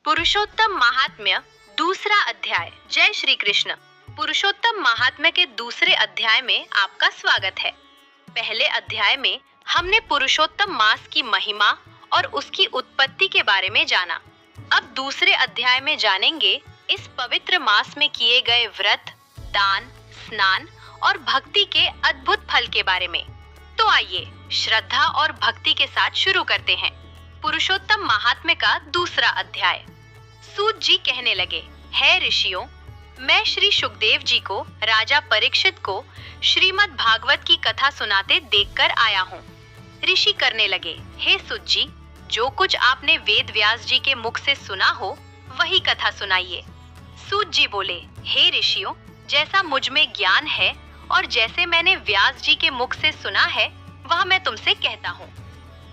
पुरुषोत्तम महात्म्य दूसरा अध्याय। जय श्री कृष्ण। पुरुषोत्तम महात्म्य के दूसरे अध्याय में आपका स्वागत है। पहले अध्याय में हमने पुरुषोत्तम मास की महिमा और उसकी उत्पत्ति के बारे में जाना। अब दूसरे अध्याय में जानेंगे इस पवित्र मास में किए गए व्रत, दान, स्नान और भक्ति के अद्भुत फल के बारे में। तो आइए श्रद्धा और भक्ति के साथ शुरू करते हैं। पुरुषोत्तम महात्म्य का दूसरा अध्याय। सूत जी कहने लगे, हे ऋषियों, मैं श्री सुखदेव जी को, राजा परीक्षित को श्रीमद् भागवत की कथा सुनाते देखकर आया हूँ। ऋषि करने लगे, हे सूत जी, जो कुछ आपने वेद व्यास जी के मुख से सुना हो वही कथा सुनाइए। सूत जी बोले, हे ऋषियों, जैसा मुझ में ज्ञान है और जैसे मैंने व्यास जी के मुख से सुना है वह मैं तुमसे कहता हूँ।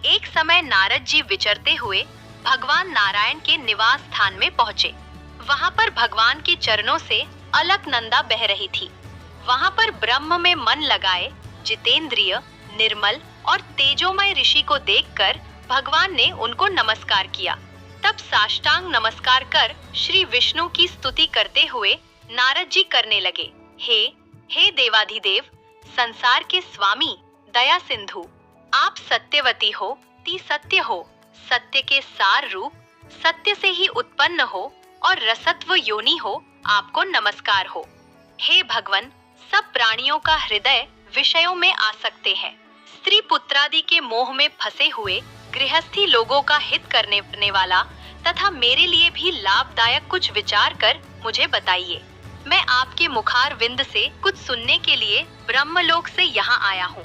एक समय नारद जी विचरते हुए भगवान नारायण के निवास स्थान में पहुँचे। वहाँ पर भगवान के चरणों से अलकनंदा बह रही थी। वहाँ पर ब्रह्म में मन लगाए जितेंद्रिय, निर्मल और तेजोमय ऋषि को देखकर भगवान ने उनको नमस्कार किया। तब साष्टांग नमस्कार कर श्री विष्णु की स्तुति करते हुए नारद जी करने लगे, हे देवाधिदेव, संसार के स्वामी, दया सिंधु, आप सत्यवती हो, ती सत्य हो, सत्य के सार रूप, सत्य से ही उत्पन्न हो और रसत्व योनि हो, आपको नमस्कार हो। हे भगवन, सब प्राणियों का हृदय विषयों में आसक्त है। स्त्री पुत्रादि के मोह में फंसे हुए गृहस्थी लोगों का हित करने वाला तथा मेरे लिए भी लाभदायक कुछ विचार कर मुझे बताइए। मैं आपके मुखार विंद से कुछ सुनने के लिए ब्रह्मलोक से यहाँ आया हूँ।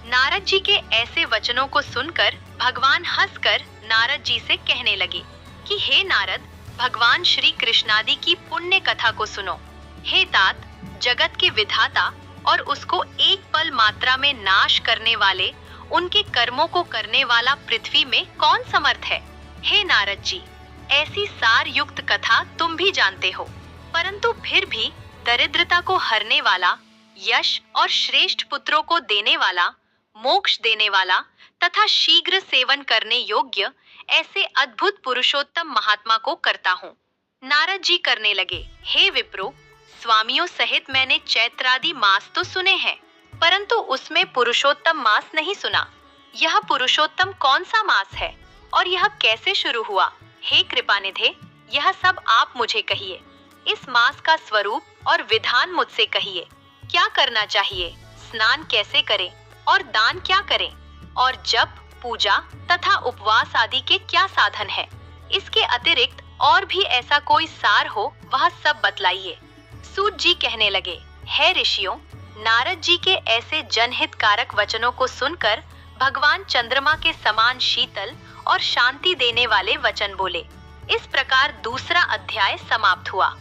नारद जी के ऐसे वचनों को सुनकर भगवान हंसकर नारद जी से कहने लगे कि हे नारद, भगवान श्री कृष्णादि की पुण्य कथा को सुनो। हे तात, जगत के विधाता और उसको एक पल मात्रा में नाश करने वाले, उनके कर्मों को करने वाला पृथ्वी में कौन समर्थ है। हे नारद जी, ऐसी सार युक्त कथा तुम भी जानते हो, परंतु फिर भी दरिद्रता को हरने वाला, यश और श्रेष्ठ पुत्रों को देने वाला, मोक्ष देने वाला तथा शीघ्र सेवन करने योग्य ऐसे अद्भुत पुरुषोत्तम महात्मा को करता हूँ। नारद जी करने लगे, हे विप्रो, स्वामियों सहित मैंने चैत्रादि मास तो सुने हैं, परंतु उसमें पुरुषोत्तम मास नहीं सुना। यह पुरुषोत्तम कौन सा मास है और यह कैसे शुरू हुआ? हे कृपानिधे, यह सब आप मुझे कहिए। इस मास का स्वरूप और विधान मुझसे कहिए। क्या करना चाहिए, स्नान कैसे करें और दान क्या करें, और जप, पूजा तथा उपवास आदि के क्या साधन है। इसके अतिरिक्त और भी ऐसा कोई सार हो वह सब बतलाइए। सूत जी कहने लगे, हे ऋषियों, नारद जी के ऐसे जनहितकारक वचनों को सुनकर भगवान चंद्रमा के समान शीतल और शांति देने वाले वचन बोले। इस प्रकार दूसरा अध्याय समाप्त हुआ।